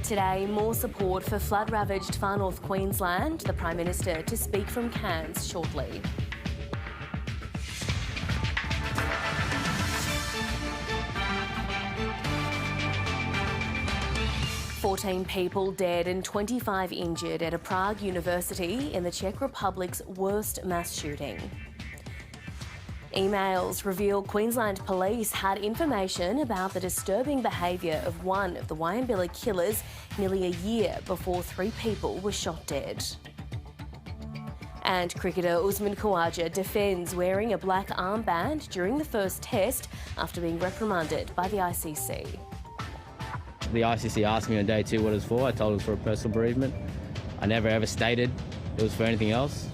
Today, more support for flood-ravaged far north Queensland. The Prime Minister to speak from Cairns shortly. "14 people dead and 25 injured at a Prague university in the Czech Republic's worst mass shooting. Emails reveal Queensland police had information about the disturbing behaviour of one of the Wyambilla killers nearly a year before 3 people were shot dead. And cricketer Usman Khawaja defends wearing a black armband during the first test after being reprimanded by the ICC. The ICC asked me on day 2 what it was for. I told it was for a personal bereavement. I never ever stated it was for anything else.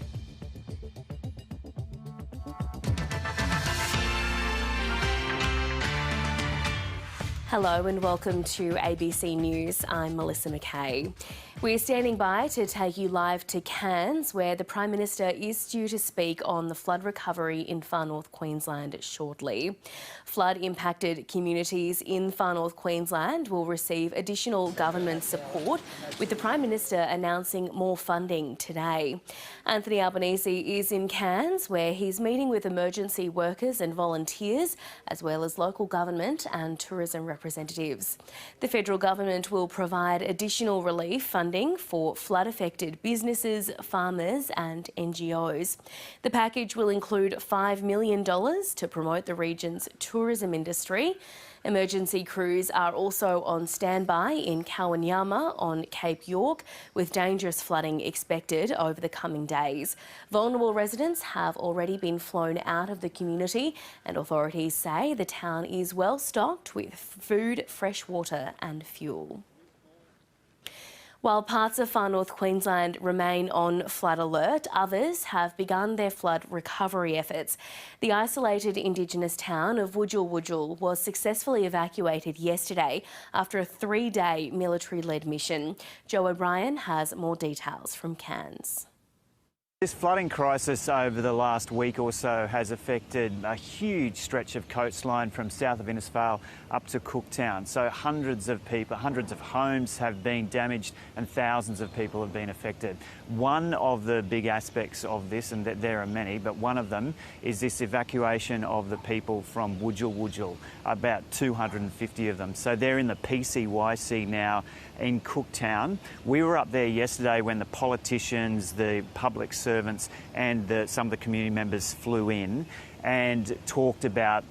Hello and welcome to ABC News. I'm Melissa Mackay. We're standing by to take you live to Cairns, where the Prime Minister is due to speak on the flood recovery in far north Queensland shortly. Flood-impacted communities in far north Queensland will receive additional government support, with the Prime Minister announcing more funding today. Anthony Albanese is in Cairns, where he's meeting with emergency workers and volunteers, as well as local government and tourism representatives. The federal government will provide additional relief funding for flood-affected businesses, farmers and NGOs. The package will include $5 million to promote the region's tourism industry. Emergency crews are also on standby in Kawanyama on Cape York, with dangerous flooding expected over the coming days. Vulnerable residents have already been flown out of the community, and authorities say the town is well stocked with food, fresh water and fuel. While parts of far north Queensland remain on flood alert, others have begun their flood recovery efforts. The isolated Indigenous town of Wujal was successfully evacuated yesterday after a 3-day military-led mission. Joe O'Brien has more details from Cairns. This flooding crisis over the last week or so has affected a huge stretch of coastline from south of Innisfail up to Cooktown. So hundreds of people, hundreds of homes have been damaged and thousands of people have been affected. One of the big aspects of this, and there are many, but one of them is this evacuation of the people from Wujal, about 250 of them. So they're in the PCYC now in Cooktown. We were up there yesterday when the politicians, the public servants and some of the community members flew in and talked about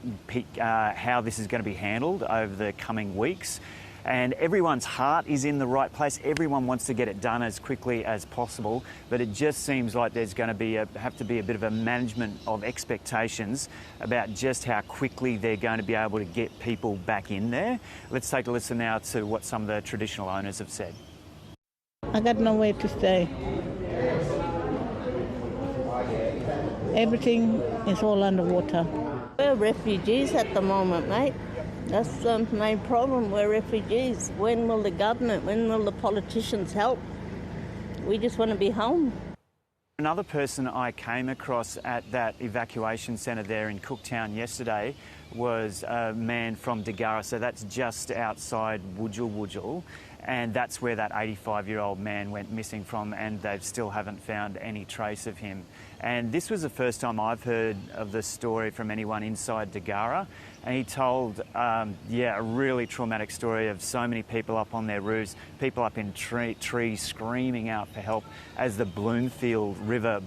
how this is going to be handled over the coming weeks. And everyone's heart is in the right place. Everyone wants to get it done as quickly as possible, but it just seems like there's going to have to be a bit of a management of expectations about just how quickly they're going to be able to get people back in there. Let's take a listen now to what some of the traditional owners have said. I got nowhere to stay. Everything is all underwater. We're refugees at the moment, mate. That's the main problem. We're refugees. When will the government, when will the politicians help? We just want to be home. Another person I came across at that evacuation centre there in Cooktown yesterday was a man from Darwin, so that's just outside Wujal, and that's where that 85-year-old man went missing from, and they still haven't found any trace of him. And this was the first time I've heard of this story from anyone inside Darwin, and he told, a really traumatic story of so many people up on their roofs, people up in trees screaming out for help as the Bloomfield River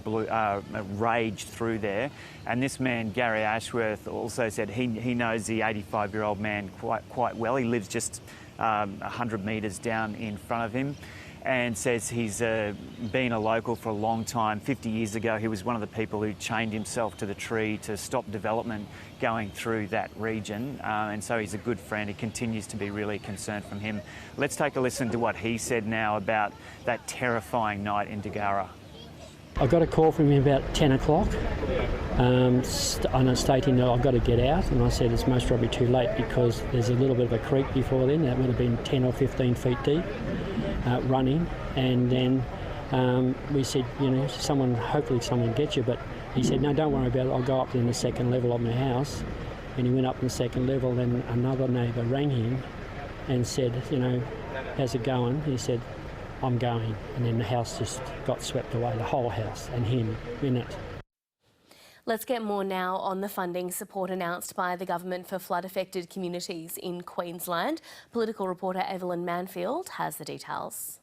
raged through there. And this man, Gary Ashworth, also said he knows the 85-year-old man quite well. He lives just 100 metres down in front of him, and says he's been a local for a long time. 50 years ago, he was one of the people who chained himself to the tree to stop development going through that region. And so he's a good friend. He continues to be really concerned from him. Let's take a listen to what he said now about that terrifying night in Darwin. I got a call from him about 10 o'clock and stating that I've got to get out, and I said it's most probably too late because there's a little bit of a creek before then that would have been 10 or 15 feet deep running, and then we said, hopefully someone gets you, but he said, no, don't worry about it, I'll go up in the second level of my house. And he went up in the second level, then another neighbour rang him and said, how's it going? He said, I'm going. And then the house just got swept away, the whole house, and him in it. Let's get more now on the funding support announced by the government for flood-affected communities in Queensland. Political reporter Evelyn Manfield has the details.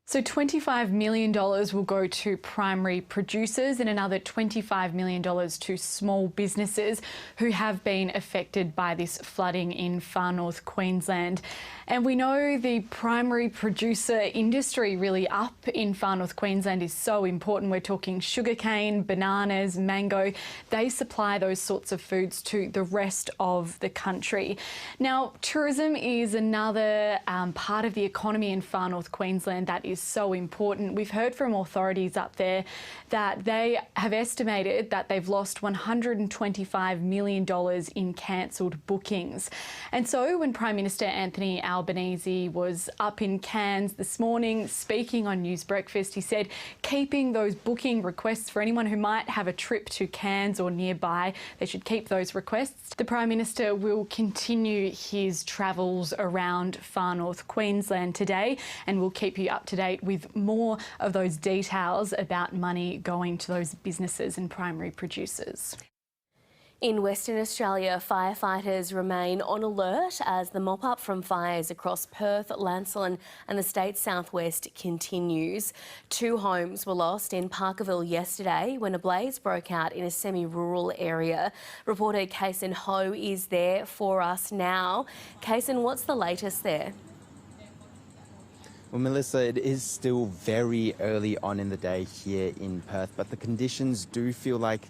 So $25 million will go to primary producers and another $25 million to small businesses who have been affected by this flooding in far north Queensland. And we know the primary producer industry really up in far north Queensland is so important. We're talking sugarcane, bananas, mango. They supply those sorts of foods to the rest of the country. Now, tourism is another part of the economy in far north Queensland that is so important. We've heard from authorities up there that they have estimated that they've lost $125 million in cancelled bookings. And so when Prime Minister Anthony Albanese was up in Cairns this morning speaking on News Breakfast, he said keeping those booking requests for anyone who might have a trip to Cairns or nearby, they should keep those requests. The Prime Minister will continue his travels around far north Queensland today, and we'll keep you up to date with more of those details about money going to those businesses and primary producers. In Western Australia, firefighters remain on alert as the mop-up from fires across Perth, Llancelin and the state's southwest continues. 2 homes were lost in Parkerville yesterday when a blaze broke out in a semi-rural area. Reporter Kason Ho is there for us now. Kason, what's the latest there? Well, Melissa, it is still very early on in the day here in Perth, but the conditions do feel like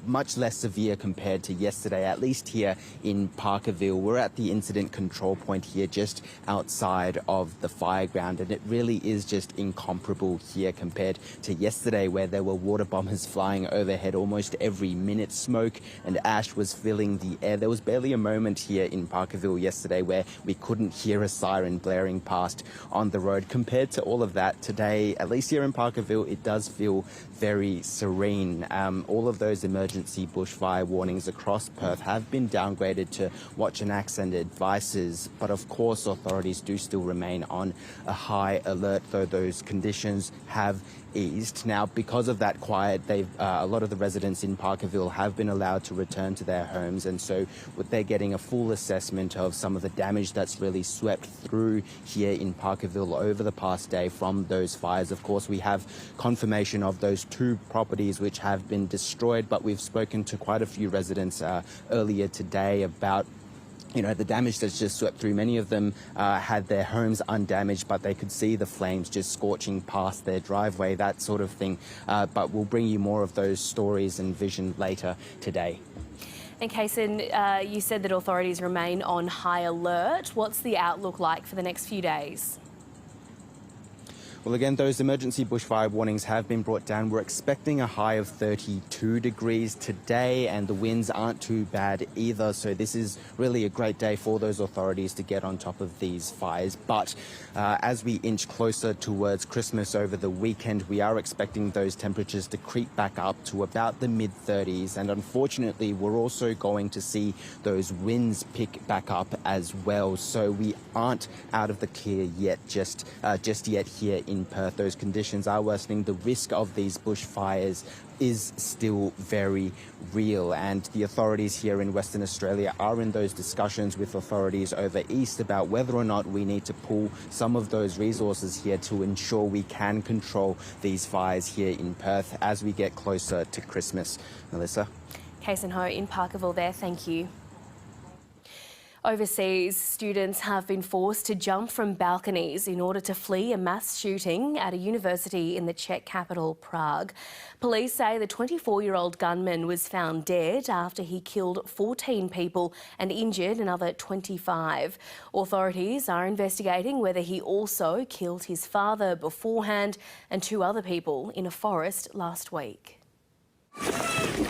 much less severe compared to yesterday, at least here in Parkerville. We're at the incident control point here just outside of the fire ground, and it really is just incomparable here compared to yesterday where there were water bombers flying overhead almost every minute. Smoke and ash was filling the air. There was barely a moment here in Parkerville yesterday where we couldn't hear a siren blaring past on the road. Compared to all of that today, at least here in Parkerville, it does feel very serene. All of those emergency bushfire warnings across Perth have been downgraded to watch and acts and advices, but of course authorities do still remain on a high alert, though those conditions have eased. Now, because of that quiet, a lot of the residents in Parkerville have been allowed to return to their homes, and so they're getting a full assessment of some of the damage that's really swept through here in Parkerville over the past day from those fires. Of course, we have confirmation of those 2 properties which have been destroyed, but we've spoken to quite a few residents earlier today about the damage that's just swept through. Many of them had their homes undamaged, but they could see the flames just scorching past their driveway, that sort of thing. But we'll bring you more of those stories and vision later today. And Kason, you said that authorities remain on high alert. What's the outlook like for the next few days? Well, again, those emergency bushfire warnings have been brought down. We're expecting a high of 32 degrees today, and the winds aren't too bad either. So this is really a great day for those authorities to get on top of these fires. But as we inch closer towards Christmas over the weekend, we are expecting those temperatures to creep back up to about the mid-30s. And unfortunately, we're also going to see those winds pick back up as well. So we aren't out of the clear yet, just yet here in Perth. Those conditions are worsening. The risk of these bushfires is still very real, and the authorities here in Western Australia are in those discussions with authorities over east about whether or not we need to pull some of those resources here to ensure we can control these fires here in Perth as we get closer to Christmas. Melissa? Kason Ho in Parkerville there, thank you. Overseas, students have been forced to jump from balconies in order to flee a mass shooting at a university in the Czech capital, Prague. Police say the 24-year-old gunman was found dead after he killed 14 people and injured another 25. Authorities are investigating whether he also killed his father beforehand and 2 other people in a forest last week.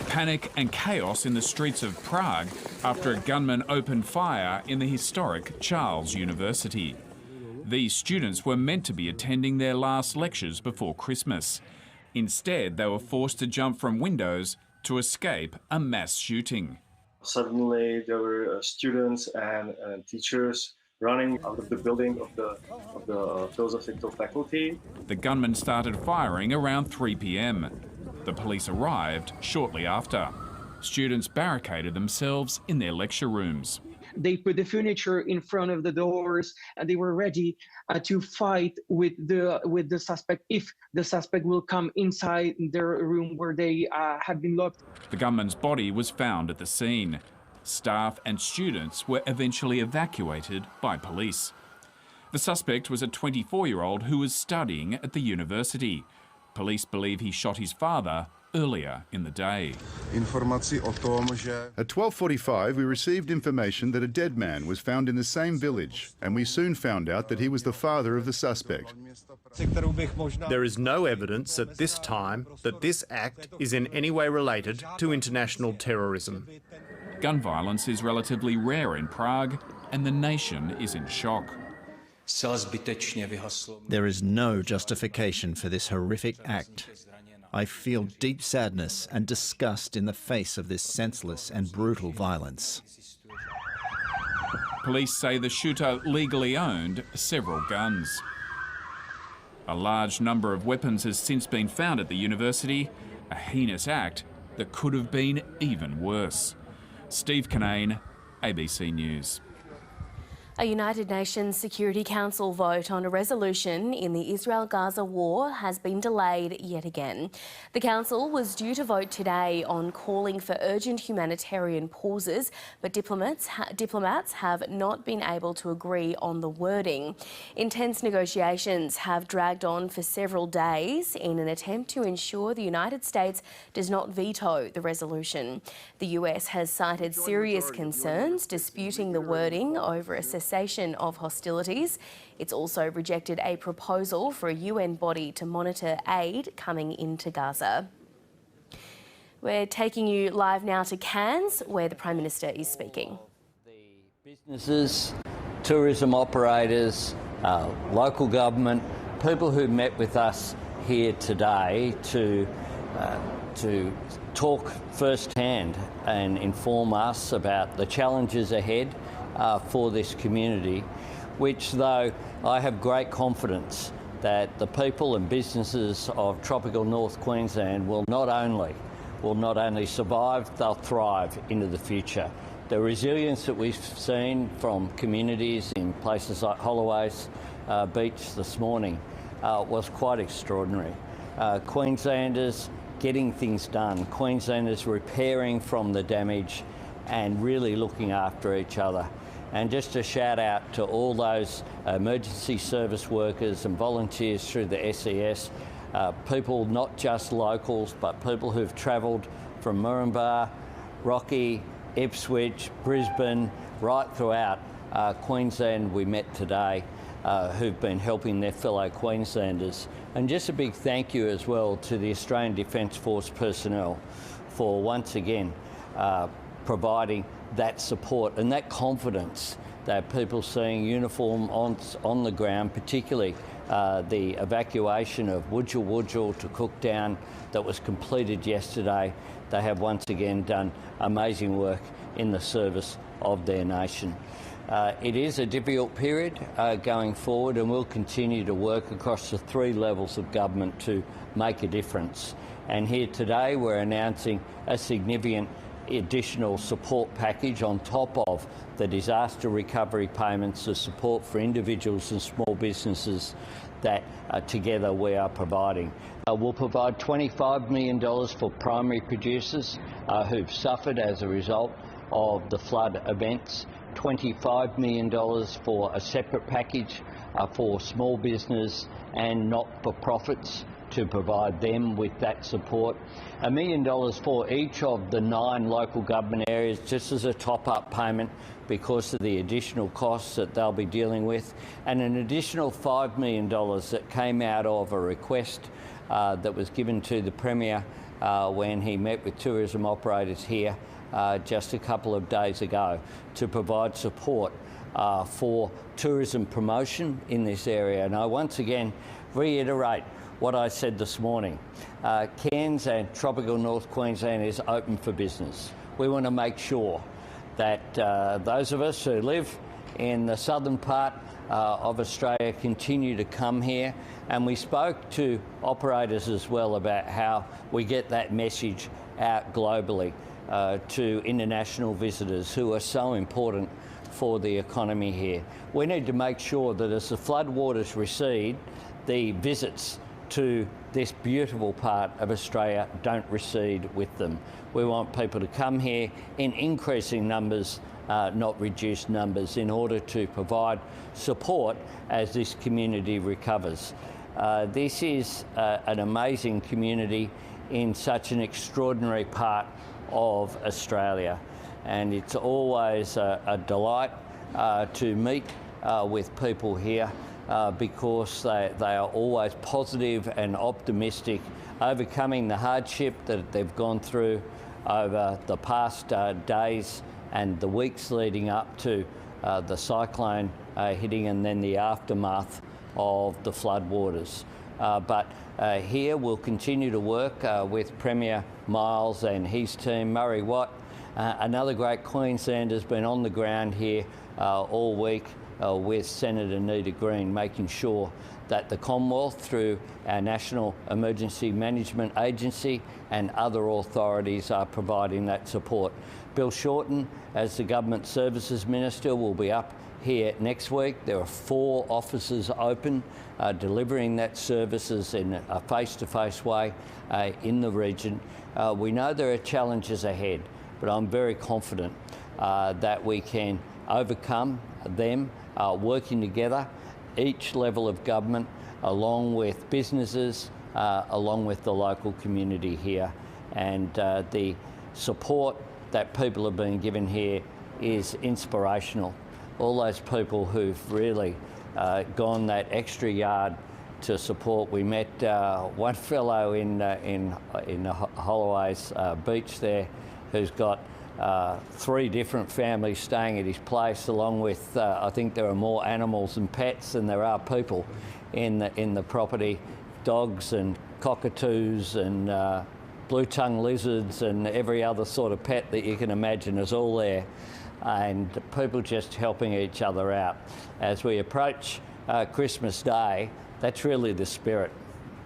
Panic and chaos in the streets of Prague after a gunman opened fire in the historic Charles University. These students were meant to be attending their last lectures before Christmas. Instead, they were forced to jump from windows to escape a mass shooting. Suddenly there were students and teachers running out of the building of the philosophical faculty. The gunman started firing around 3 p.m. The police arrived shortly after. Students barricaded themselves in their lecture rooms. They put the furniture in front of the doors and they were ready to fight with the suspect if the suspect will come inside their room where they had been locked. The gunman's body was found at the scene. Staff and students were eventually evacuated by police. The suspect was a 24-year-old who was studying at the university. Police believe he shot his father earlier in the day. At 12:45, we received information that a dead man was found in the same village, and we soon found out that he was the father of the suspect. There is no evidence at this time that this act is in any way related to international terrorism. Gun violence is relatively rare in Prague, and the nation is in shock. There is no justification for this horrific act. I feel deep sadness and disgust in the face of this senseless and brutal violence. Police say the shooter legally owned several guns. A large number of weapons has since been found at the university, a heinous act that could have been even worse. Steve Canane, ABC News. A United Nations Security Council vote on a resolution in the Israel-Gaza war has been delayed yet again. The Council was due to vote today on calling for urgent humanitarian pauses, but diplomats have not been able to agree on the wording. Intense negotiations have dragged on for several days in an attempt to ensure the United States does not veto the resolution. The US has cited serious concerns disputing the wording over a cessation of hostilities. It's also rejected a proposal for a UN body to monitor aid coming into Gaza. We're taking you live now to Cairns, where the Prime Minister is speaking. Businesses, tourism operators, local government, people who met with us here today to talk firsthand and inform us about the challenges ahead for this community, which, though I have great confidence that the people and businesses of tropical North Queensland will not only survive, they'll thrive into the future. The resilience that we've seen from communities in places like Holloway's Beach this morning was quite extraordinary. Queenslanders getting things done, Queenslanders repairing from the damage and really looking after each other. And just a shout out to all those emergency service workers and volunteers through the SES, people not just locals but people who've travelled from Moranbah, Rocky, Ipswich, Brisbane, right throughout Queensland we met today, who've been helping their fellow Queenslanders. And just a big thank you as well to the Australian Defence Force personnel for once again providing that support and that confidence that people seeing uniform on the ground, particularly the evacuation of Wujal to Cooktown that was completed yesterday. They have once again done amazing work in the service of their nation. It is a difficult period going forward, and we'll continue to work across the three levels of government to make a difference. And here today we're announcing a significant additional support package on top of the disaster recovery payments, the support for individuals and small businesses that together we are providing. We'll provide $25 million for primary producers who've suffered as a result of the flood events, $25 million for a separate package for small business and not-for-profits to provide them with that support. $1 million for each of the 9 local government areas just as a top-up payment because of the additional costs that they'll be dealing with, and an additional $5 million that came out of a request that was given to the Premier when he met with tourism operators here just a couple of days ago to provide support for tourism promotion in this area. And I once again reiterate what I said this morning. Cairns and tropical North Queensland is open for business. We want to make sure that those of us who live in the southern part of Australia continue to come here, and we spoke to operators as well about how we get that message out globally to international visitors who are so important for the economy here. We need to make sure that as the floodwaters recede, the visits to this beautiful part of Australia don't recede with them. We want people to come here in increasing numbers, not reduced numbers, in order to provide support as this community recovers. This is an amazing community in such an extraordinary part of Australia, and it's always a delight to meet with people here because they are always positive and optimistic, overcoming the hardship that they've gone through over the past days and the weeks leading up to the cyclone hitting and then the aftermath of the floodwaters. But here we'll continue to work with Premier Miles and his team. Murray Watt, another great Queenslander, has been on the ground here all week with Senator Nita Green, making sure that the Commonwealth, through our National Emergency Management Agency and other authorities, are providing that support. Bill Shorten, as the Government Services Minister, will be up here next week. There are 4 offices open delivering that services in a face-to-face way in the region. We know there are challenges ahead, but I'm very confident that we can overcome them, working together, each level of government, along with businesses, along with the local community here. And the support that people have been given here is inspirational. All those people who've really gone that extra yard to support. We met one fellow in Holloway's beach there who's got 3 different families staying at his place, along with I think there are more animals and pets than there are people in the property. Dogs and cockatoos and blue-tongued lizards and every other sort of pet that you can imagine is all there, and people just helping each other out. As we approach Christmas Day, that's really the spirit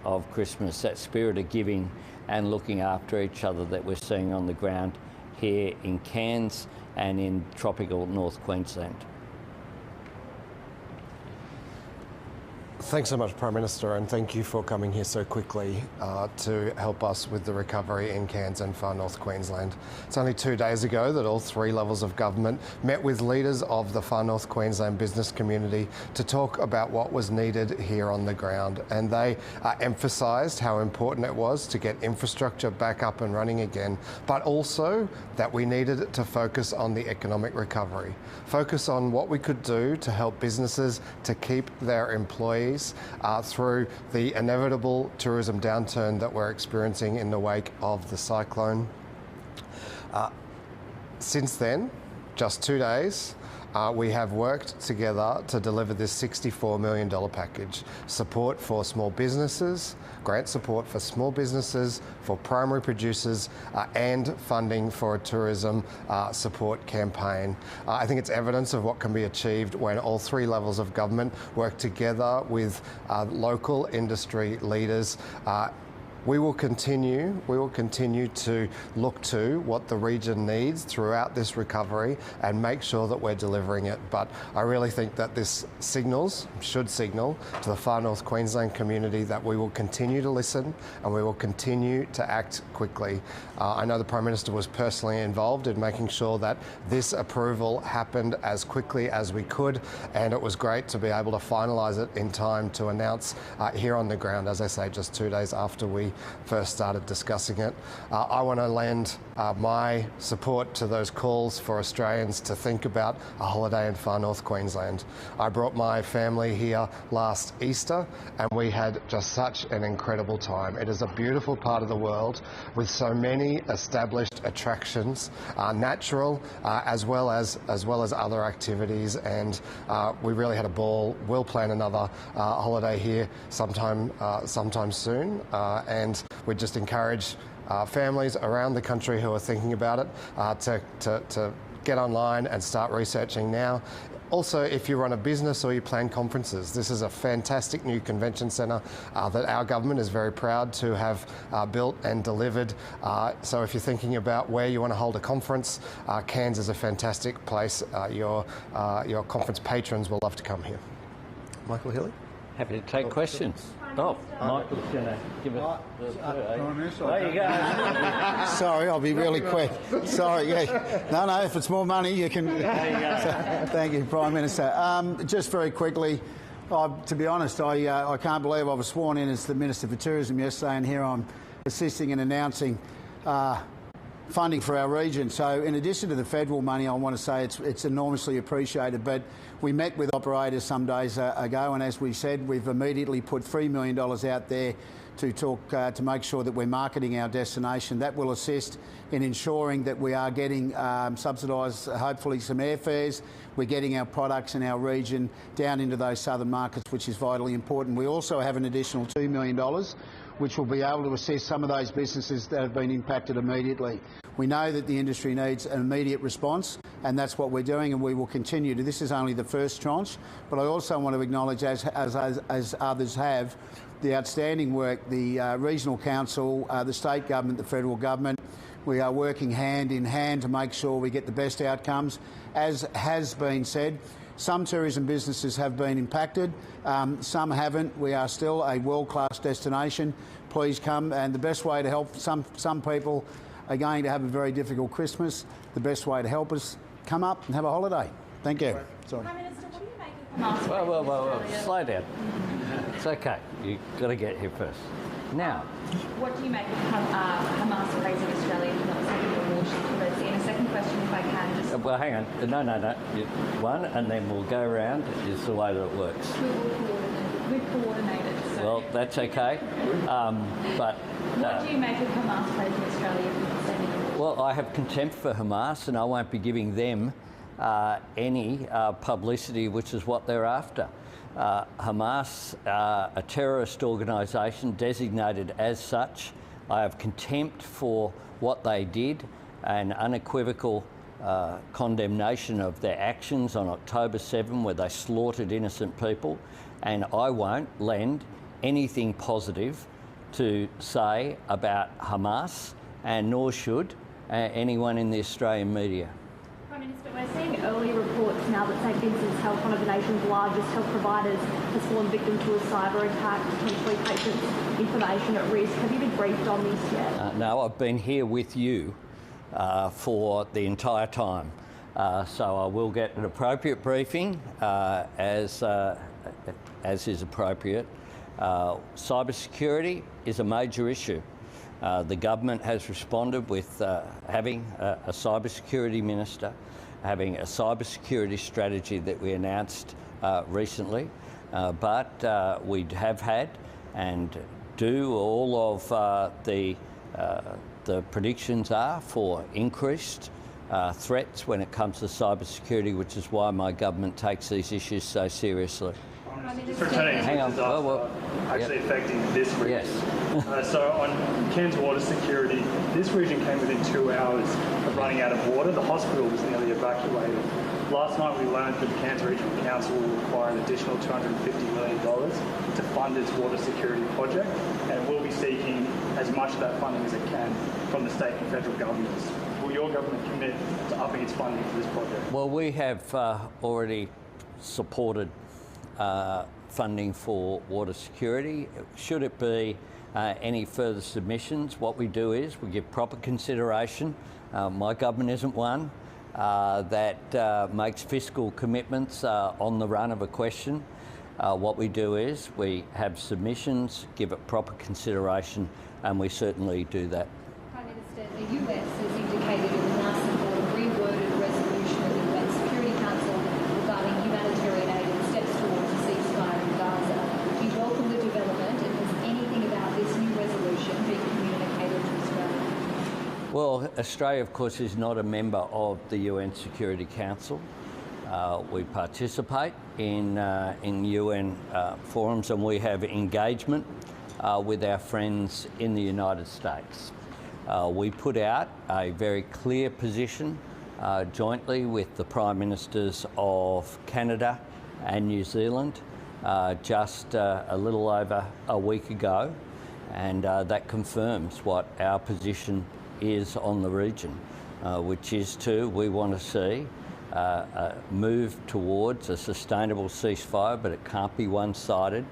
of Christmas, that spirit of giving and looking after each other that we're seeing on the ground here in Cairns and in tropical North Queensland. Thanks so much, Prime Minister, and thank you for coming here so quickly to help us with the recovery in Cairns and far North Queensland. It's only 2 days ago that all 3 levels of government met with leaders of the far North Queensland business community to talk about what was needed here on the ground, and they emphasised how important it was to get infrastructure back up and running again, but also that we needed to focus on the economic recovery, focus on what we could do to help businesses to keep their employees through the inevitable tourism downturn that we're experiencing in the wake of the cyclone. Since then, just 2 days, we have worked together to deliver this $64 million package. Support for small businesses, grant support for small businesses, for primary producers, and funding for a tourism support campaign. I think it's evidence of what can be achieved when all 3 levels of government work together with local industry leaders. We will continue to look to what the region needs throughout this recovery and make sure that we're delivering it. But I really think that this should signal to the far North Queensland community that we will continue to listen and we will continue to act quickly. I know the Prime Minister was personally involved in making sure that this approval happened as quickly as we could, and it was great to be able to finalise it in time to announce here on the ground, as I say, just 2 days after we first started discussing it. I want to lend my support to those calls for Australians to think about a holiday in far North Queensland. I brought my family here last Easter and we had just such an incredible time. It is a beautiful part of the world with so many established attractions, natural as well as other activities, and we really had a ball. We'll plan another holiday here sometime soon, and we just encourage families around the country who are thinking about it to get online and start researching now. Also, if you run a business or you plan conferences, this is a fantastic new convention centre that our government is very proud to have built and delivered. So if you're thinking about where you want to hold a conference, Cairns is a fantastic place. Your conference patrons will love to come here. Michael Healy? Happy to take questions. Oh, Michael's going to give us there you go. Sorry, I'll be really quick. Sorry, yeah. No, if it's more money, you can... There you go. Thank you, Prime Minister. Just very quickly, to be honest, I can't believe I was sworn in as the Minister for Tourism yesterday, and here I'm assisting in announcing funding for our region. So in addition to the federal money, I want to say it's enormously appreciated, but we met with operators some days ago, and as we said, we've immediately put $3 million out there to talk to make sure that we're marketing our destination. That will assist in ensuring that we are getting subsidised, hopefully some airfares. We're getting our products in our region down into those southern markets, which is vitally important. We also have an additional $2 million, which will be able to assist some of those businesses that have been impacted immediately. We know that the industry needs an immediate response, and that's what we're doing, and we will continue to. This is only the first tranche, but I also want to acknowledge, as others have, the outstanding work the Regional Council, the State Government, the Federal Government. We are working hand in hand to make sure we get the best outcomes. As has been said, some tourism businesses have been impacted, some haven't. We are still a world-class destination. Please come, and the best way to help some people are going to have a very difficult Christmas. The best way to help us, come up and have a holiday. Thank you. Sorry. Prime Minister, what do you make of Hamas? Well, slow down. It's okay. You've got to get here first. Now, what do you make of Hamas praising Australia for not taking the water security? And a second question, if I can, just... well, hang on. No. One, and then we'll go around, is the way that it works. We've coordinated. So. Well, that's okay. But... what do you make of Hamas praising Australia for not sending the water? Well, I have contempt for Hamas, and I won't be giving them any publicity, which is what they're after. Hamas, a terrorist organisation designated as such. I have contempt for what they did and unequivocal condemnation of their actions on October 7, where they slaughtered innocent people, and I won't lend anything positive to say about Hamas, and nor should anyone in the Australian media. Prime Minister, we're seeing early reports now that St Vincent's Health, one of the nation's largest health providers, has fallen victim to a cyber attack, potentially patients' information at risk. Have you been briefed on this yet? No, I've been here with you for the entire time. So I will get an appropriate briefing as is appropriate. Cybersecurity is a major issue. The government has responded with having a cybersecurity minister, having a cybersecurity strategy that we announced recently, but we have had and do all of the predictions are for increased threats when it comes to cybersecurity, which is why my government takes these issues so seriously. Hang on. Actually affecting this region. Yes. So on Cairns water security, this region came within 2 hours of running out of water. The hospital was nearly evacuated. Last night we learned that the Cairns Regional Council will require an additional $250 million to fund its water security project, and will be seeking as much of that funding as it can from the state and federal governments. Will your government commit to upping its funding for this project? Well, we have already supported funding for water security. Should it be any further submissions, what we do is we give proper consideration. My government isn't one that makes fiscal commitments on the run of a question. What we do is we have submissions, give it proper consideration, and we certainly do that. Prime Minister, the US has indicated it will now support a reworded resolution of the UN Security Council regarding humanitarian aid and steps towards a ceasefire in Gaza. Do you welcome the development, and has anything about this new resolution been communicated to Australia? Well, Australia, of course, is not a member of the UN Security Council. We participate in UN forums, and we have engagement with our friends in the United States. We put out a very clear position jointly with the Prime Ministers of Canada and New Zealand just a little over a week ago, and that confirms what our position is on the region, which is we want to see move towards a sustainable ceasefire, but it can't be one-sided.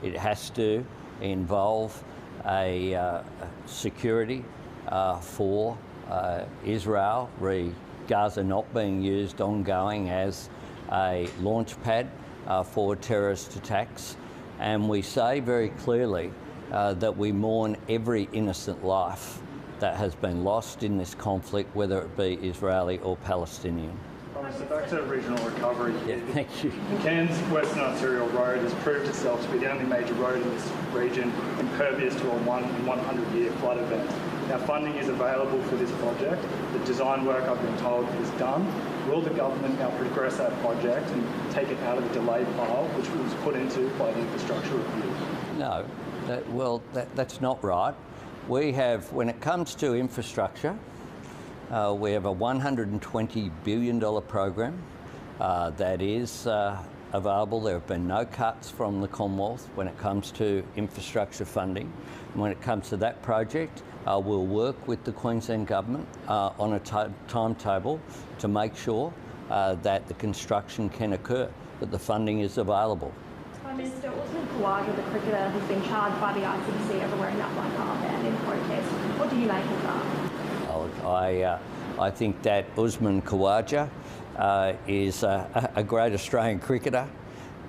It has to involve a security for Israel, Gaza not being used ongoing as a launch pad for terrorist attacks. And we say very clearly that we mourn every innocent life that has been lost in this conflict, whether it be Israeli or Palestinian. So back to regional recovery. Yeah, thank you. Cairns Western Arterial Road has proved itself to be the only major road in this region impervious to a 100-year flood event. Now, funding is available for this project. The design work, I've been told, is done. Will the government now progress that project and take it out of the delay pile, which was put into by the infrastructure review? No, that's not right. We have, when it comes to infrastructure, we have a $120 billion program that is available. There have been no cuts from the Commonwealth when it comes to infrastructure funding. And when it comes to that project, we'll work with the Queensland Government on a timetable to make sure that the construction can occur, that the funding is available. Prime Minister, Usman Khawaja, the cricketer, has been charged by the ICC over wearing that black armband in protest. What do you make of that? I think that Usman Khawaja is a great Australian cricketer,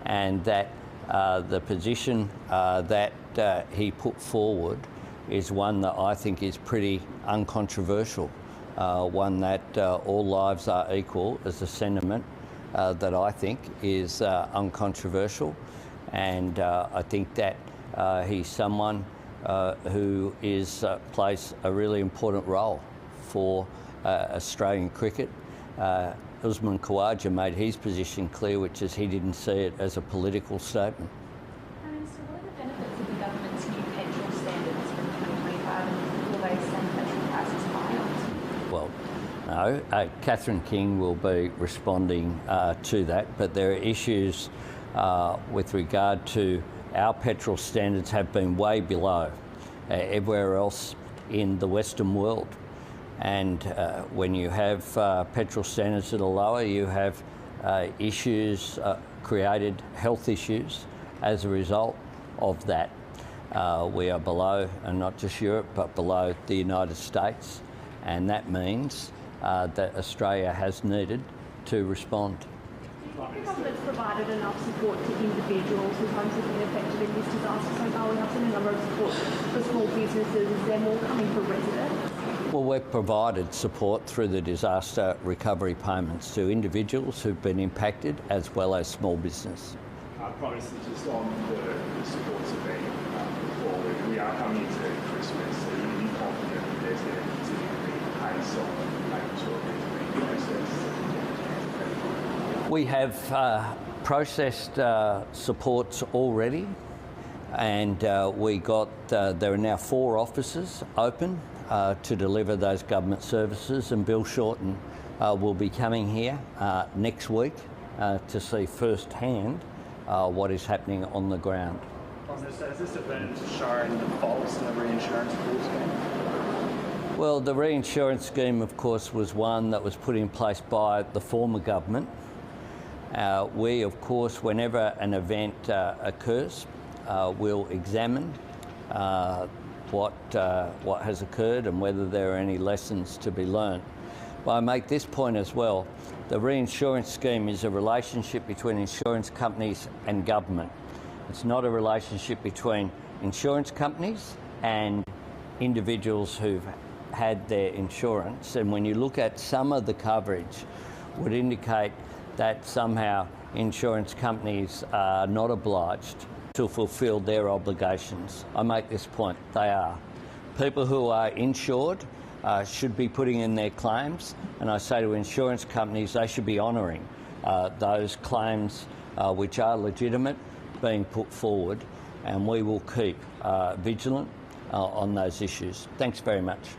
and that the position that he put forward is one that I think is pretty uncontroversial, one that all lives are equal is a sentiment that I think is uncontroversial, and I think that he's someone who plays a really important role for Australian cricket. Usman Khawaja made his position clear, which is he didn't see it as a political statement. So what are the benefits of the government's new petrol standards from 2025, and will they send petrol prices higher? Well, no. Catherine King will be responding to that, but there are issues with regard to our petrol standards have been way below everywhere else in the Western world. And when you have petrol standards that are lower, you have issues, created health issues as a result of that. We are below, and not just Europe, but below the United States. And that means that Australia has needed to respond. Do you think the government's provided enough support to individuals whose homes have been affected in this disaster so far? We have seen a number of support for small businesses. Is there more coming for residents? Well, we've provided support through the disaster recovery payments to individuals who've been impacted, as well as small business. Prime Minister, just on the supports that are being put forward, we are coming into Christmas. Are you confident that there's going to continue to be pace on making sure things are being processed? We have processed supports already, and there are now 4 offices open to deliver those government services, and Bill Shorten will be coming here next week to see firsthand what is happening on the ground. Has this event shown the faults in the reinsurance pool scheme? Well, the reinsurance scheme, of course, was one that was put in place by the former government. We, of course, whenever an event occurs, will examine what has occurred and whether there are any lessons to be learned. But I make this point as well. The reinsurance scheme is a relationship between insurance companies and government. It's not a relationship between insurance companies and individuals who've had their insurance. And when you look at some of the coverage, would indicate that somehow insurance companies are not obliged to fulfil their obligations. I make this point, they are. People who are insured should be putting in their claims, and I say to insurance companies they should be honouring those claims which are legitimate being put forward, and we will keep vigilant on those issues. Thanks very much.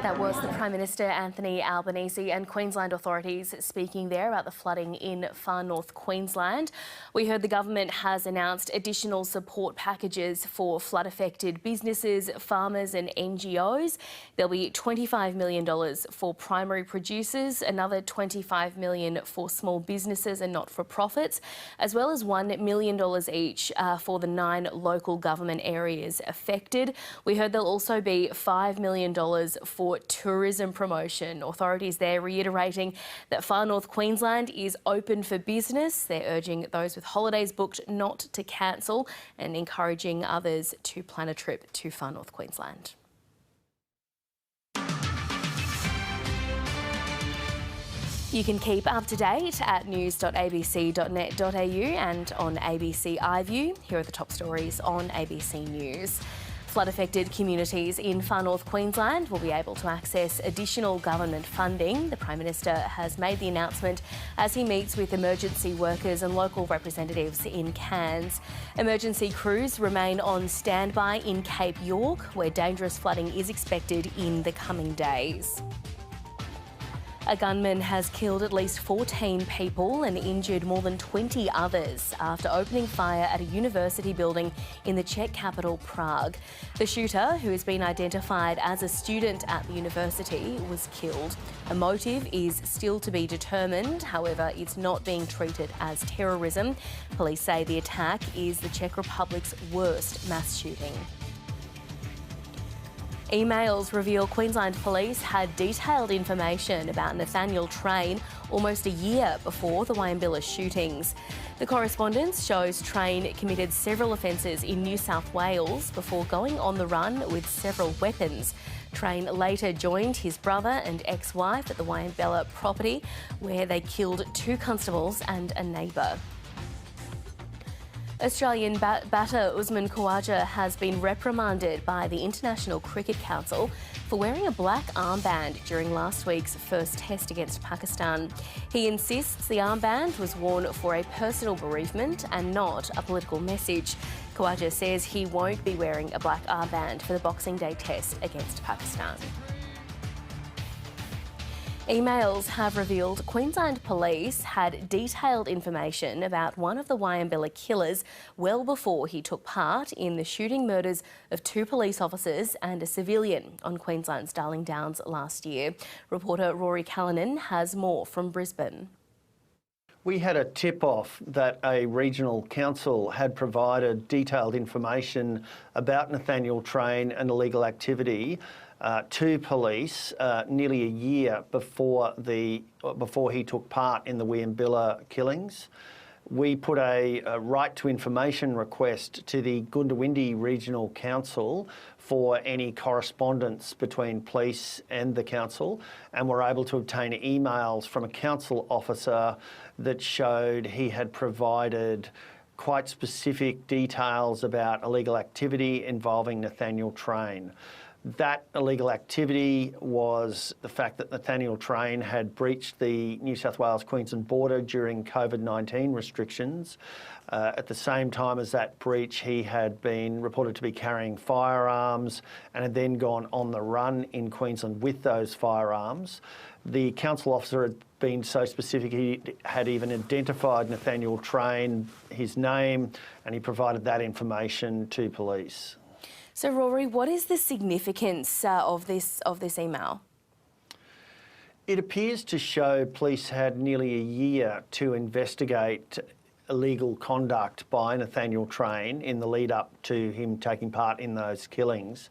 That was the Prime Minister Anthony Albanese and Queensland authorities speaking there about the flooding in far north Queensland. We heard the government has announced additional support packages for flood-affected businesses, farmers and NGOs. There'll be $25 million for primary producers, another $25 million for small businesses and not-for-profits, as well as $1 million each for the 9 local government areas affected. We heard there'll also be $5 million for tourism promotion. Authorities there reiterating that far north Queensland is open for business. They're urging those with holidays booked not to cancel and encouraging others to plan a trip to far north Queensland. You can keep up to date at news.abc.net.au and on ABC iView. Here are the top stories on ABC News. Flood-affected communities in far north Queensland will be able to access additional government funding. The Prime Minister has made the announcement as he meets with emergency workers and local representatives in Cairns. Emergency crews remain on standby in Cape York, where dangerous flooding is expected in the coming days. A gunman has killed at least 14 people and injured more than 20 others after opening fire at a university building in the Czech capital, Prague. The shooter, who has been identified as a student at the university, was killed. A motive is still to be determined, however, it's not being treated as terrorism. Police say the attack is the Czech Republic's worst mass shooting. Emails reveal Queensland Police had detailed information about Nathaniel Train almost a year before the Wyambilla shootings. The correspondence shows Train committed several offences in New South Wales before going on the run with several weapons. Train later joined his brother and ex-wife at the Wyambilla property, where they killed 2 constables and a neighbour. Australian batter Usman Khawaja has been reprimanded by the International Cricket Council for wearing a black armband during last week's first test against Pakistan. He insists the armband was worn for a personal bereavement and not a political message. Khawaja says he won't be wearing a black armband for the Boxing Day test against Pakistan. Emails have revealed Queensland Police had detailed information about one of the Wyambilla killers well before he took part in the shooting murders of 2 police officers and a civilian on Queensland's Darling Downs last year. Reporter Rory Callanan has more from Brisbane. We had a tip-off that a regional council had provided detailed information about Nathaniel Train and illegal activity to police nearly a year before he took part in the Wyambilla killings. We put a right to information request to the Goondiwindi Regional Council for any correspondence between police and the council, and were able to obtain emails from a council officer that showed he had provided quite specific details about illegal activity involving Nathaniel Train. That illegal activity was the fact that Nathaniel Train had breached the New South Wales-Queensland border during COVID-19 restrictions. At the same time as that breach, he had been reported to be carrying firearms and had then gone on the run in Queensland with those firearms. The council officer had been so specific he had even identified Nathaniel Train, his name, and he provided that information to police. So, Rory, what is the significance of this email? It appears to show police had nearly a year to investigate illegal conduct by Nathaniel Train in the lead up to him taking part in those killings.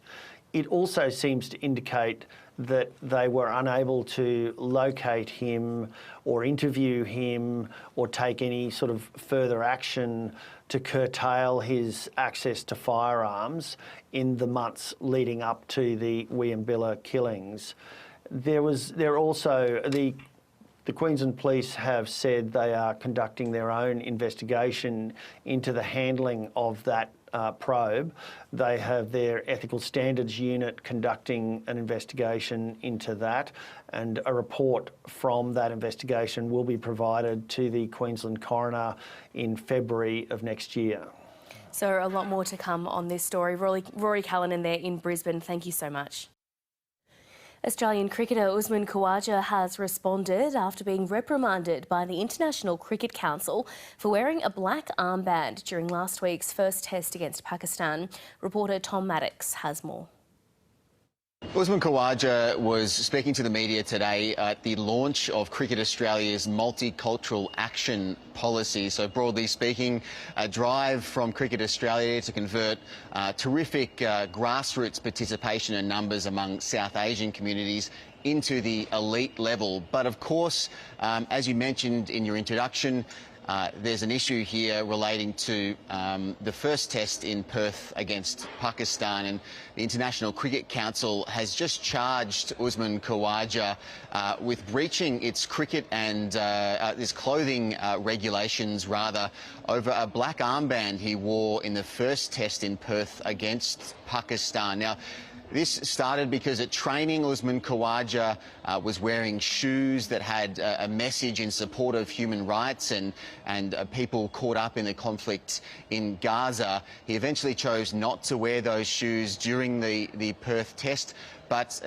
It also seems to indicate that they were unable to locate him or interview him or take any sort of further action to curtail his access to firearms in the months leading up to the Wyambilla killings. The Queensland Police have said they are conducting their own investigation into the handling of that probe. They have their ethical standards unit conducting an investigation into that, and a report from that investigation will be provided to the Queensland coroner in February of next year. So a lot more to come on this story. Rory Callanan there in Brisbane, thank you so much. Australian cricketer Usman Khawaja has responded after being reprimanded by the International Cricket Council for wearing a black armband during last week's first test against Pakistan. Reporter Tom Maddox has more. Usman Khawaja was speaking to the media today at the launch of Cricket Australia's multicultural action policy. So broadly speaking, a drive from Cricket Australia to convert terrific grassroots participation and numbers among South Asian communities into the elite level. But of course, as you mentioned in your introduction, there's an issue here relating to the first test in Perth against Pakistan, and the International Cricket Council has just charged Usman Khawaja with breaching its cricket and its clothing regulations, rather, over a black armband he wore in the first test in Perth against Pakistan. Now, this started because at training, Usman Khawaja was wearing shoes that had a message in support of human rights and people caught up in the conflict in Gaza. He eventually chose not to wear those shoes during the Perth test, but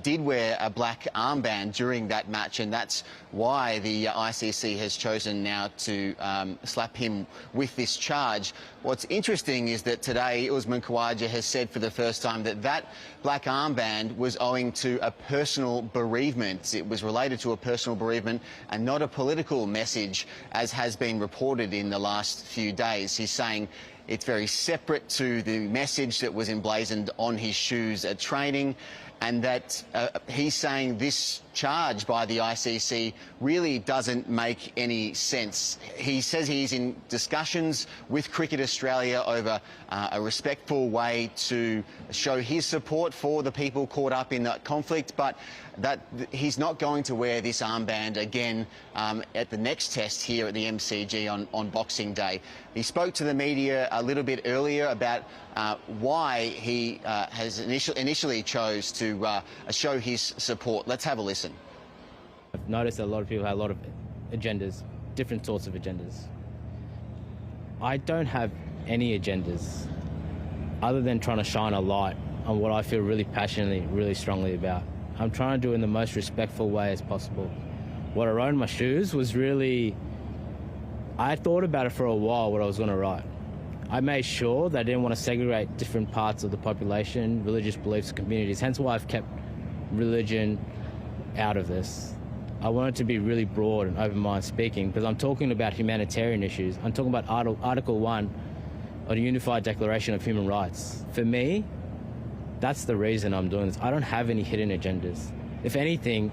did wear a black armband during that match, and that's why the ICC has chosen now to slap him with this charge. What's interesting is that today Usman Khawaja has said for the first time that that black armband was owing to a personal bereavement. It was related to a personal bereavement and not a political message, as has been reported in the last few days. He's saying it's very separate to the message that was emblazoned on his shoes at training, and that he's saying this charge by the ICC really doesn't make any sense. He says he's in discussions with Cricket Australia over a respectful way to show his support for the people caught up in that conflict, but that he's not going to wear this armband again at the next test here at the MCG on Boxing Day. He spoke to the media a little bit earlier about why he has initially chose to show his support. Let's have a listen. I've noticed that a lot of people have a lot of agendas, different sorts of agendas. I don't have any agendas other than trying to shine a light on what I feel really passionately, really strongly about. I'm trying to do it in the most respectful way as possible. What I wrote in my shoes was really, I thought about it for a while what I was going to write. I made sure that I didn't want to segregate different parts of the population, religious beliefs, and communities, hence why I've kept religion out of this. I want it to be really broad and open-minded speaking, because I'm talking about humanitarian issues. I'm talking about Article 1 of the Unified Declaration of Human Rights. For me, that's the reason I'm doing this. I don't have any hidden agendas. If anything,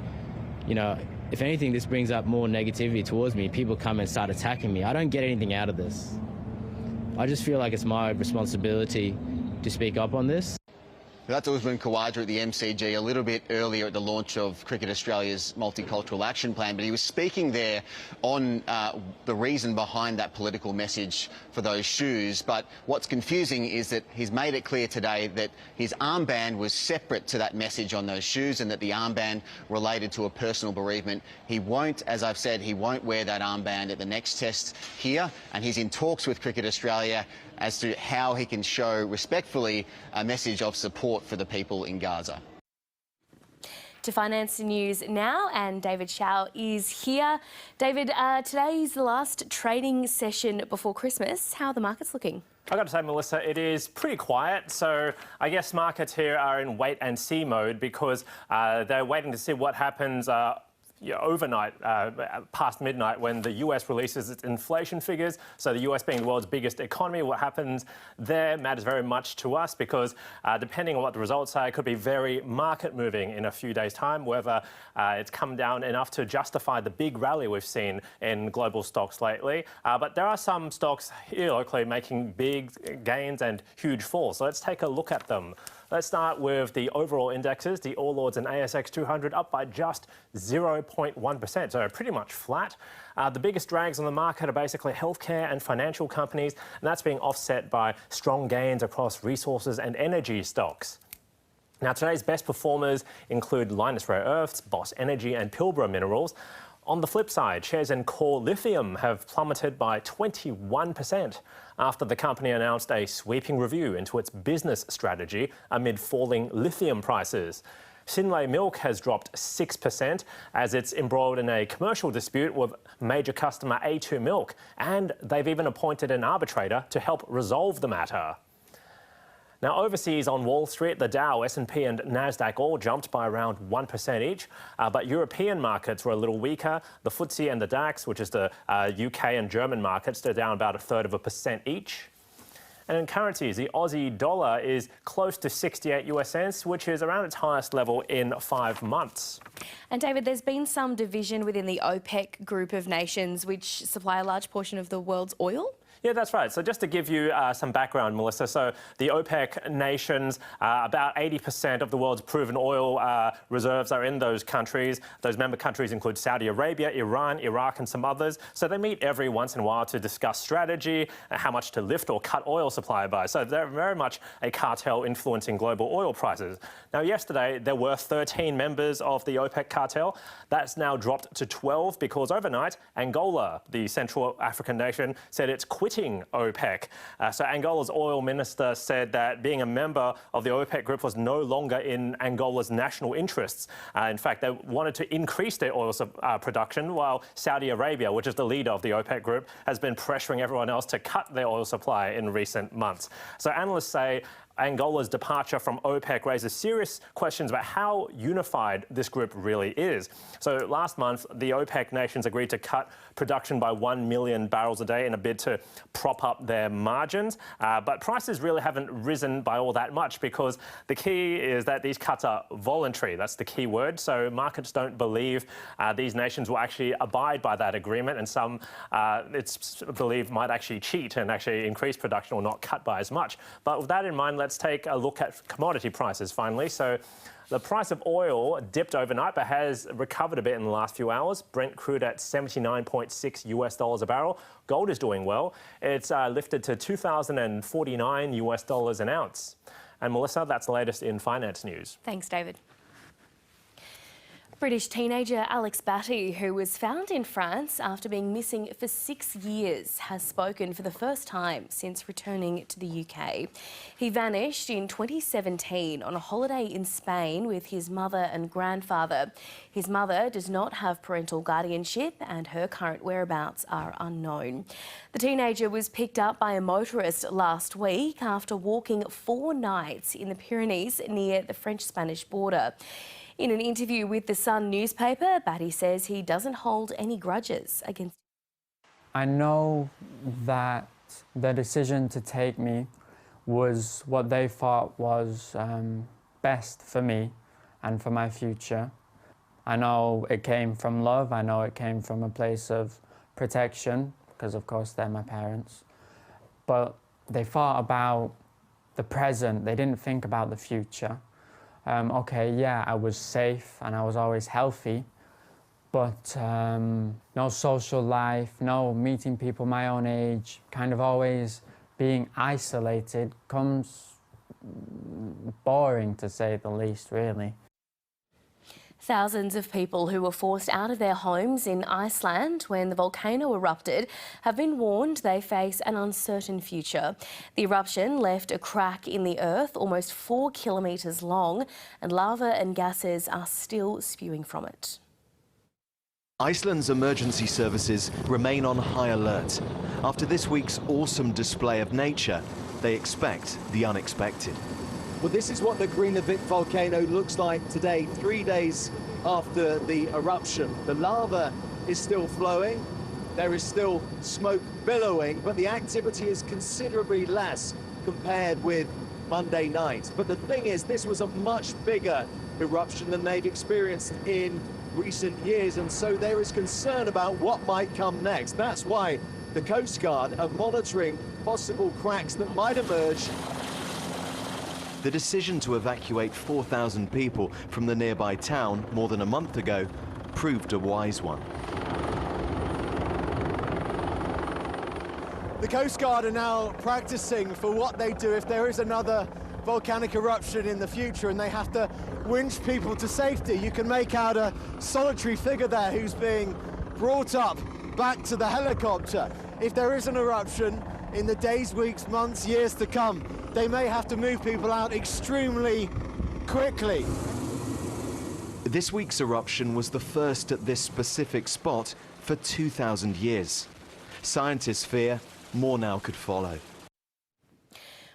this brings up more negativity towards me. People come and start attacking me. I don't get anything out of this. I just feel like it's my responsibility to speak up on this. That's Usman Khawaja at the MCG a little bit earlier at the launch of Cricket Australia's Multicultural Action Plan, but he was speaking there on the reason behind that political message for those shoes. But what's confusing is that he's made it clear today that his armband was separate to that message on those shoes, and that the armband related to a personal bereavement. He won't, as I've said, he won't wear that armband at the next test here, and he's in talks with Cricket Australia as to how he can show respectfully a message of support for the people in Gaza. To finance news now, and David Shao is here. David, today is the last trading session before Christmas. How are the markets looking? I've got to say, Melissa, it is pretty quiet. So I guess markets here are in wait and see mode, because they're waiting to see what happens overnight, past midnight, when the US releases its inflation figures. So the US being the world's biggest economy, what happens there matters very much to us, because depending on what the results are, it could be very market moving in a few days' time, whether it's come down enough to justify the big rally we've seen in global stocks lately. But there are some stocks here locally making big gains and huge falls. So let's take a look at them. Let's start with the overall indexes. The All Ords and ASX 200 up by just 0.1%, so pretty much flat. The biggest drags on the market are basically healthcare and financial companies, and that's being offset by strong gains across resources and energy stocks. Now, today's best performers include Lynas Rare Earths, Boss Energy and Pilbara Minerals. On the flip side, shares in Core Lithium have plummeted by 21% after the company announced a sweeping review into its business strategy amid falling lithium prices. Synlait milk has dropped 6% as it's embroiled in a commercial dispute with major customer A2 Milk, and they've even appointed an arbitrator to help resolve the matter. Now, overseas on Wall Street, the Dow, S&P and Nasdaq all jumped by around 1% each, but European markets were a little weaker. The FTSE and the DAX, which is the UK and German markets, they're down about 1/3% each. And in currencies, the Aussie dollar is close to 68 US cents, which is around its highest level in 5 months. And David, there's been some division within the OPEC group of nations which supply a large portion of the world's oil. Yeah, that's right. So just to give you some background, Melissa, so the OPEC nations, about 80% of the world's proven oil reserves are in those countries. Those member countries include Saudi Arabia, Iran, Iraq and some others. So they meet every once in a while to discuss strategy, how much to lift or cut oil supply by. So they're very much a cartel influencing global oil prices. Now, yesterday, there were 13 members of the OPEC cartel. That's now dropped to 12 because overnight, Angola, the Central African nation, said it's quitting OPEC. So Angola's oil minister said that being a member of the OPEC group was no longer in Angola's national interests. In fact, they wanted to increase their oil production, while Saudi Arabia, which is the leader of the OPEC group, has been pressuring everyone else to cut their oil supply in recent months. So analysts say Angola's departure from OPEC raises serious questions about how unified this group really is. So last month, the OPEC nations agreed to cut production by 1 million barrels a day in a bid to prop up their margins. But prices really haven't risen by all that much because the key is that these cuts are voluntary. That's the key word. So markets don't believe these nations will actually abide by that agreement, and some it's believed might actually cheat and actually increase production or not cut by as much. But with that in mind, let's take a look at commodity prices finally. So the price of oil dipped overnight but has recovered a bit in the last few hours. Brent crude at $79.6 US a barrel. Gold is doing well. It's lifted to $2,049 US an ounce. And Melissa, that's the latest in finance news. Thanks, David. British teenager Alex Batty, who was found in France after being missing for 6 years, has spoken for the first time since returning to the UK. He vanished in 2017 on a holiday in Spain with his mother and grandfather. His mother does not have parental guardianship and her current whereabouts are unknown. The teenager was picked up by a motorist last week after walking 4 nights in the Pyrenees near the French-Spanish border. In an interview with The Sun newspaper, Batty says he doesn't hold any grudges against. I know that the decision to take me was what they thought was best for me and for my future. I know it came from love. I know it came from a place of protection, because of course they're my parents. But they thought about the present. They didn't think about the future. Okay, yeah, I was safe and I was always healthy, but no social life, no meeting people my own age, kind of always being isolated comes boring, to say the least, really. Thousands of people who were forced out of their homes in Iceland when the volcano erupted have been warned they face an uncertain future. The eruption left a crack in the earth almost 4 kilometres long, and lava and gases are still spewing from it. Iceland's emergency services remain on high alert. After this week's awesome display of nature, they expect the unexpected. Well, this is what the Greenavik volcano looks like today, 3 days after the eruption. The lava is still flowing, there is still smoke billowing, but the activity is considerably less compared with Monday night. But the thing is, this was a much bigger eruption than they've experienced in recent years, and so there is concern about what might come next. That's why the Coast Guard are monitoring possible cracks that might emerge. The decision to evacuate 4,000 people from the nearby town more than a month ago proved a wise one. The Coast Guard are now practicing for what they do if there is another volcanic eruption in the future and they have to winch people to safety. You can make out a solitary figure there who's being brought up back to the helicopter. If there is an eruption in the days, weeks, months, years to come, they may have to move people out extremely quickly. This week's eruption was the first at this specific spot for 2,000 years. Scientists fear more now could follow.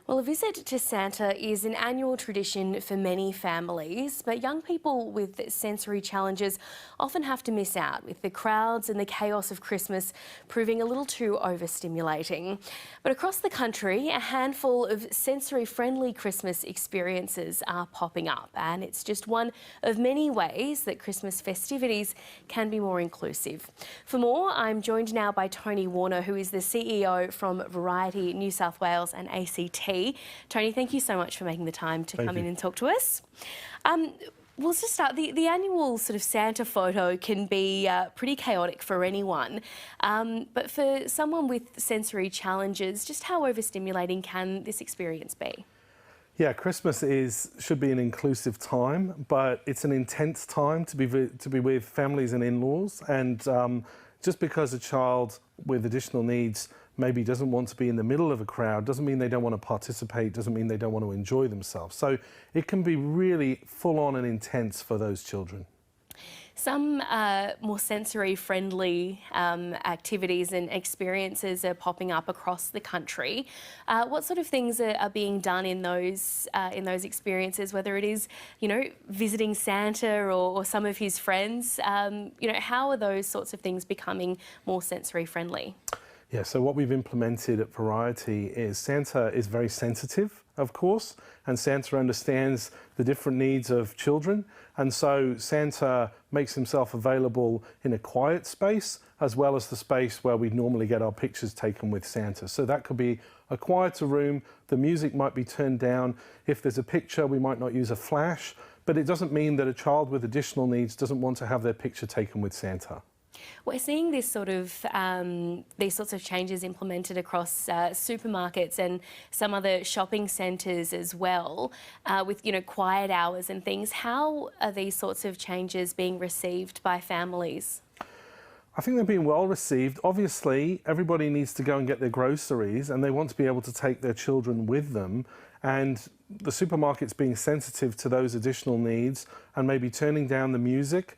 Well, a visit to Santa is an annual tradition for many families, but young people with sensory challenges often have to miss out, with the crowds and the chaos of Christmas proving a little too overstimulating. But across the country, a handful of sensory-friendly Christmas experiences are popping up, and it's just one of many ways that Christmas festivities can be more inclusive. For more, I'm joined now by Tony Warner, who is the CEO from Variety New South Wales and ACT. Tony, thank you so much for making the time to come in and talk to us. We'll just start. The annual sort of Santa photo can be pretty chaotic for anyone, but for someone with sensory challenges, just how overstimulating can this experience be? Yeah, Christmas should be an inclusive time, but it's an intense time to be with families and in-laws, and just because a child with additional needs maybe doesn't want to be in the middle of a crowd doesn't mean they don't want to participate, doesn't mean they don't want to enjoy themselves. So it can be really full on and intense for those children. Some more sensory-friendly activities and experiences are popping up across the country. What sort of things are being done in those experiences, whether it is, visiting Santa or some of his friends? How are those sorts of things becoming more sensory-friendly? Yeah, so what we've implemented at Variety is Santa is very sensitive, of course, and Santa understands the different needs of children. And so Santa makes himself available in a quiet space, as well as the space where we normally get our pictures taken with Santa. So that could be a quieter room, the music might be turned down. If there's a picture, we might not use a flash, but it doesn't mean that a child with additional needs doesn't want to have their picture taken with Santa. We're seeing this sort of these sorts of changes implemented across supermarkets and some other shopping centres as well, with quiet hours and things. How are these sorts of changes being received by families? I think they're being well received. Obviously, everybody needs to go and get their groceries, and they want to be able to take their children with them. And the supermarket's being sensitive to those additional needs and maybe turning down the music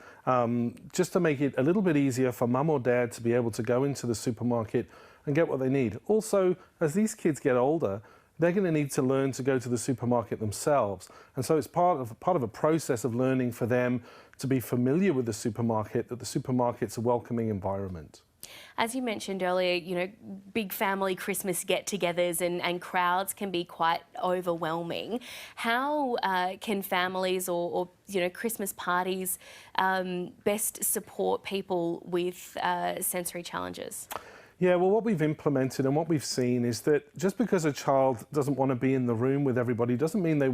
just to make it a little bit easier for mum or dad to be able to go into the supermarket and get what they need. Also, as these kids get older, they're going to need to learn to go to the supermarket themselves. And so it's part of a process of learning for them to be familiar with the supermarket, that the supermarket's a welcoming environment. As you mentioned earlier, big family Christmas get-togethers and crowds can be quite overwhelming. How can families or Christmas parties best support people with sensory challenges? Yeah, well, what we've implemented and what we've seen is that just because a child doesn't want to be in the room with everybody doesn't mean they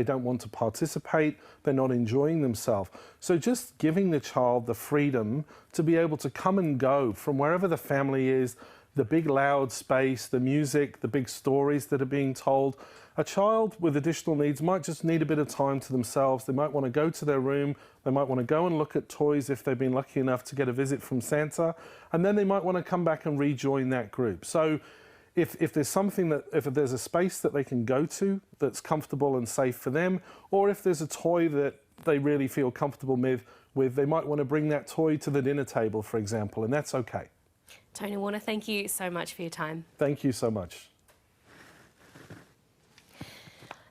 don't want to participate, they're not enjoying themselves. So just giving the child the freedom to be able to come and go from wherever the family is, the big loud space, the music, the big stories that are being told. A child with additional needs might just need a bit of time to themselves. They might want to go to their room. They might want to go and look at toys if they've been lucky enough to get a visit from Santa. And then they might want to come back and rejoin that group. So if there's if there's a space that they can go to that's comfortable and safe for them, or if there's a toy that they really feel comfortable with, they might want to bring that toy to the dinner table, for example, and that's okay. Tony Warner, thank you so much for your time. Thank you so much.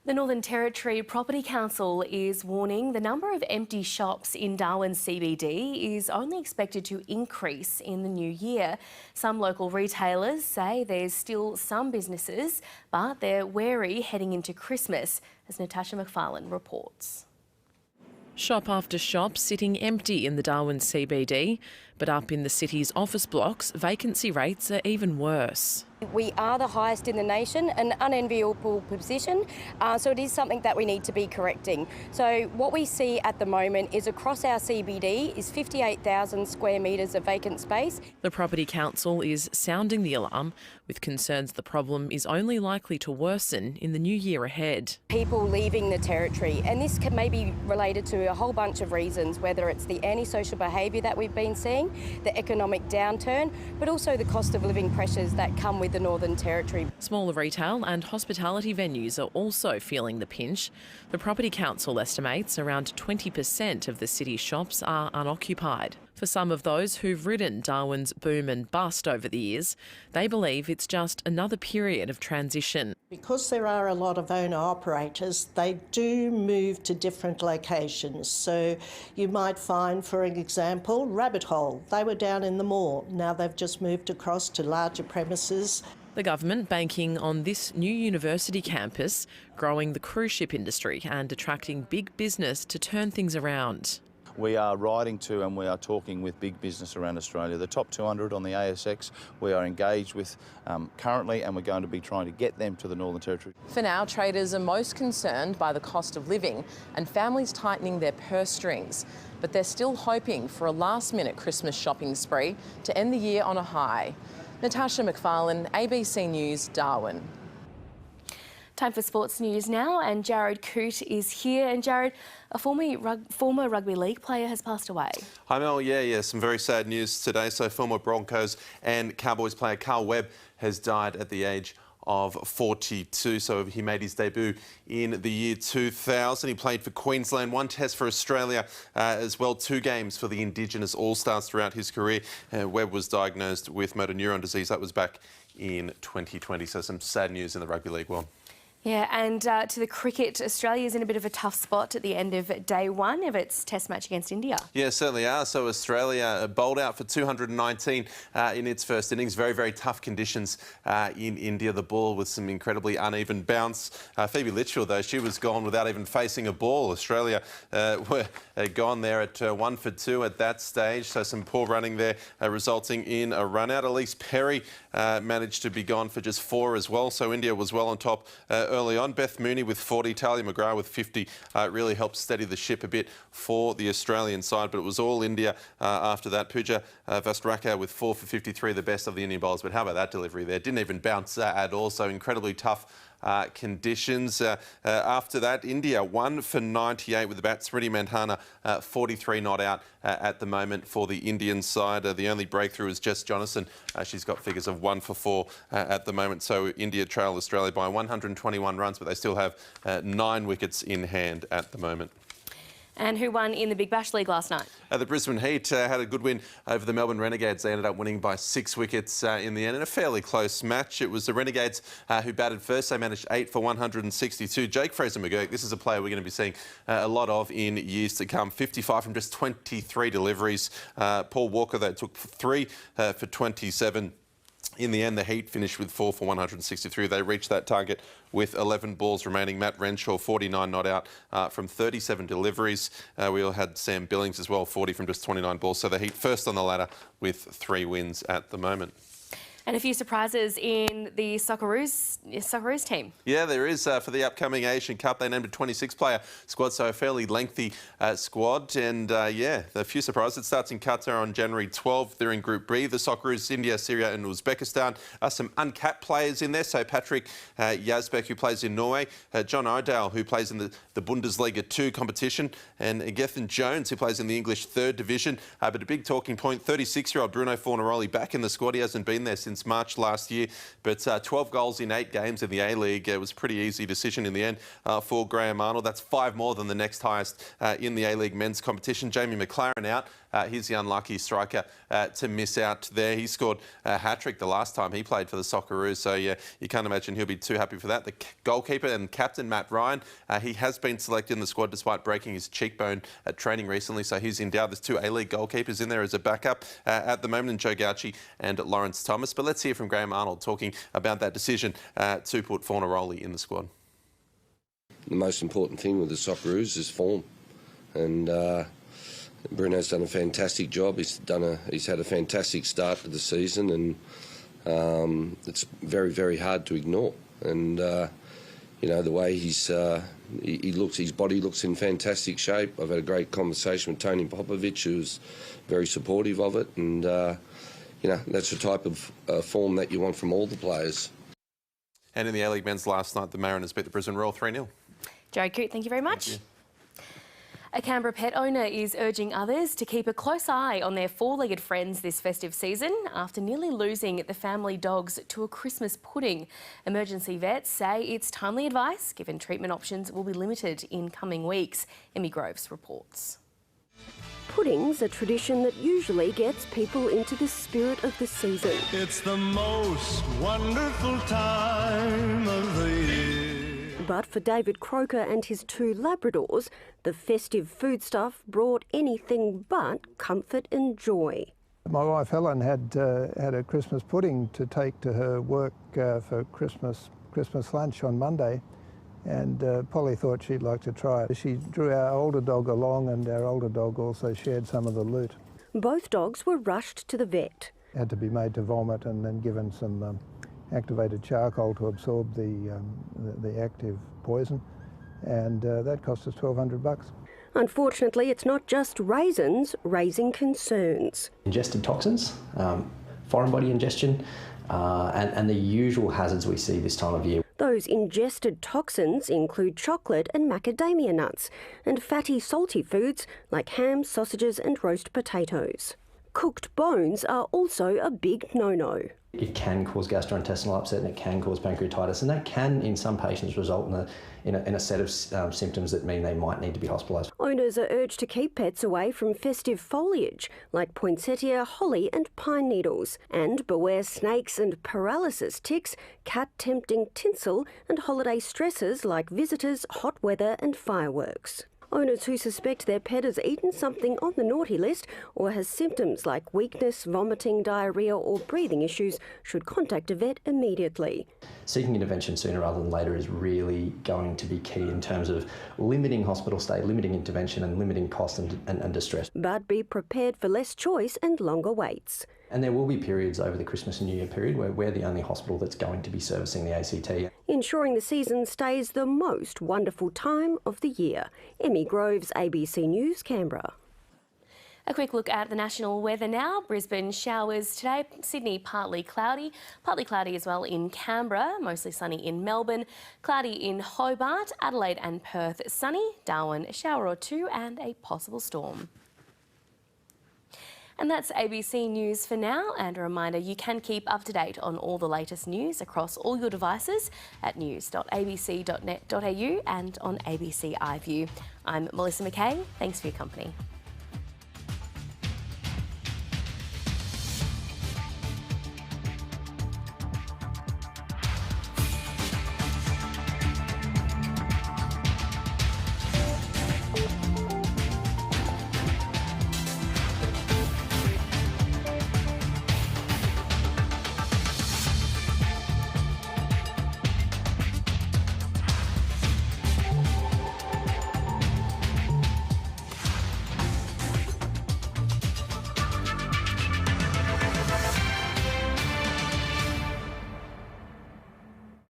The Northern Territory Property Council is warning the number of empty shops in Darwin CBD is only expected to increase in the new year. Some local retailers say there's still some businesses, but they're wary heading into Christmas, as Natasha McFarlane reports. Shop after shop sitting empty in the Darwin CBD, but up in the city's office blocks, vacancy rates are even worse. We are the highest in the nation, an unenviable position, so it is something that we need to be correcting. So what we see at the moment is across our CBD is 58,000 square metres of vacant space. The Property Council is sounding the alarm with concerns the problem is only likely to worsen in the new year ahead. People leaving the territory, and this may be related to a whole bunch of reasons, whether it's the antisocial behaviour that we've been seeing, the economic downturn, but also the cost of living pressures that come with the Northern Territory. Smaller retail and hospitality venues are also feeling the pinch. The Property Council estimates around 20% of the city's shops are unoccupied. For some of those who've ridden Darwin's boom and bust over the years, they believe it's just another period of transition. Because there are a lot of owner-operators, they do move to different locations. So you might find, for example, Rabbit Hole. They were down in the mall. Now they've just moved across to larger premises. The government banking on this new university campus, growing the cruise ship industry and attracting big business to turn things around. We are writing to and we are talking with big business around Australia. The top 200 on the ASX we are engaged with currently, and we're going to be trying to get them to the Northern Territory. For now, traders are most concerned by the cost of living and families tightening their purse strings. But they're still hoping for a last-minute Christmas shopping spree to end the year on a high. Natasha McFarlane, ABC News, Darwin. Time for sports news now, and Jared Coote is here. And Jared, a former rugby league player has passed away. Hi Mel, yeah, some very sad news today. So former Broncos and Cowboys player Carl Webb has died at the age of 42. So he made his debut in the year 2000. He played for Queensland, 1 test for Australia, as well 2 games for the Indigenous All-Stars throughout his career. Webb was diagnosed with motor neuron disease. That was back in 2020. So some sad news in the rugby league world. Yeah, and to the cricket, Australia's in a bit of a tough spot at the end of day 1 of its test match against India. Yeah, certainly are. So Australia bowled out for 219 in its first innings. Very, very tough conditions in India. The ball with some incredibly uneven bounce. Phoebe Litchfield, though, she was gone without even facing a ball. Australia were gone there at 1 for 2 at that stage. So some poor running there, resulting in a run out. Elise Perry managed to be gone for just 4 as well. So India was well on top early on. Beth Mooney with 40, Talia McGrath with 50 really helped steady the ship a bit for the Australian side, but it was all India after that. Pooja Vastraka with 4 for 53, the best of the Indian bowlers. But how about that delivery there? Didn't even bounce at all, so incredibly tough conditions. After that, India 1 for 98 with the bat. Smriti Mandhana 43 not out at the moment for the Indian side. The only breakthrough is Jess Jonathan. She's got figures of 1 for 4 at the moment. So India trail Australia by 121 runs, but they still have 9 wickets in hand at the moment. And who won in the Big Bash League last night? The Brisbane Heat had a good win over the Melbourne Renegades. They ended up winning by 6 wickets in the end in a fairly close match. It was the Renegades who batted first. They managed 8 for 162. Jake Fraser-McGurk, this is a player we're going to be seeing a lot of in years to come. 55 from just 23 deliveries. Paul Walker, though, took 3 for 27. In the end, the Heat finished with 4 for 163. They reached that target with 11 balls remaining. Matt Renshaw, 49 not out from 37 deliveries. We all had Sam Billings as well, 40 from just 29 balls. So the Heat first on the ladder with 3 wins at the moment. And a few surprises in the Socceroos team. Yeah, there is for the upcoming Asian Cup. They named a 26-player squad, so a fairly lengthy squad. And yeah, a few surprises. It starts in Qatar on January 12th. They're in Group B. The Socceroos, India, Syria and Uzbekistan. Some uncapped players in there. So Patrick Yazbek, who plays in Norway. John O'Dale, who plays in the Bundesliga 2 competition. And Gethin Jones, who plays in the English 3rd division. But a big talking point, 36-year-old Bruno Fornaroli back in the squad. He hasn't been there since March last year, but 12 goals in 8 games in the A-League. It was a pretty easy decision in the end for Graham Arnold. That's 5 more than the next highest in the A-League men's competition. Jamie McLaren out. He's the unlucky striker to miss out there. He scored a hat-trick the last time he played for the Socceroos, so yeah, you can't imagine he'll be too happy for that. The goalkeeper and captain, Matt Ryan, he has been selected in the squad despite breaking his cheekbone at training recently, so he's in doubt. There's 2 A-League goalkeepers in there as a backup at the moment, Joe Gauci and Lawrence Thomas. But let's hear from Graham Arnold talking about that decision to put Fornaroli in the squad. The most important thing with the Socceroos is form, and Bruno's done a fantastic job. He's had a fantastic start to the season, and it's very, very hard to ignore. And you know, the way he looks, his body looks in fantastic shape. I've had a great conversation with Tony Popovich, who's very supportive of it, and you know, that's the type of form that you want from all the players. And in the A-League men's last night, the Mariners beat the Brisbane Royal 3-0. Jared Coote, thank you very much. A Canberra pet owner is urging others to keep a close eye on their four-legged friends this festive season after nearly losing the family dogs to a Christmas pudding. Emergency vets say it's timely advice, given treatment options will be limited in coming weeks. Emmy Groves reports. Pudding's a tradition that usually gets people into the spirit of the season. It's the most wonderful time of the year. But for David Croker and his two Labradors, the festive foodstuff brought anything but comfort and joy. My wife Helen had a Christmas pudding to take to her work for Christmas lunch on Monday, and Polly thought she'd like to try it. She drew our older dog along, and our older dog also shared some of the loot. Both dogs were rushed to the vet. Had to be made to vomit and then given some activated charcoal to absorb the active poison, and that cost us $1,200. Unfortunately, it's not just raisins raising concerns. Ingested toxins, foreign body ingestion, and the usual hazards we see this time of year. Those ingested toxins include chocolate and macadamia nuts, and fatty, salty foods like ham, sausages and roast potatoes. Cooked bones are also a big no-no. It can cause gastrointestinal upset and it can cause pancreatitis, and that can, in some patients, result in a set of symptoms that mean they might need to be hospitalised. Owners are urged to keep pets away from festive foliage like poinsettia, holly and pine needles, and beware snakes and paralysis ticks, cat-tempting tinsel and holiday stresses like visitors, hot weather and fireworks. Owners who suspect their pet has eaten something on the naughty list or has symptoms like weakness, vomiting, diarrhoea or breathing issues should contact a vet immediately. Seeking intervention sooner rather than later is really going to be key in terms of limiting hospital stay, limiting intervention and limiting cost and distress. But be prepared for less choice and longer waits. And there will be periods over the Christmas and New Year period where we're the only hospital that's going to be servicing the ACT. Ensuring the season stays the most wonderful time of the year. Emmy Groves, ABC News, Canberra. A quick look at the national weather now. Brisbane showers today, Sydney partly cloudy as well in Canberra, mostly sunny in Melbourne, cloudy in Hobart, Adelaide and Perth sunny, Darwin a shower or two and a possible storm. And that's ABC News for now, and a reminder you can keep up to date on all the latest news across all your devices at news.abc.net.au and on ABC iView. I'm Melissa Mackay, thanks for your company.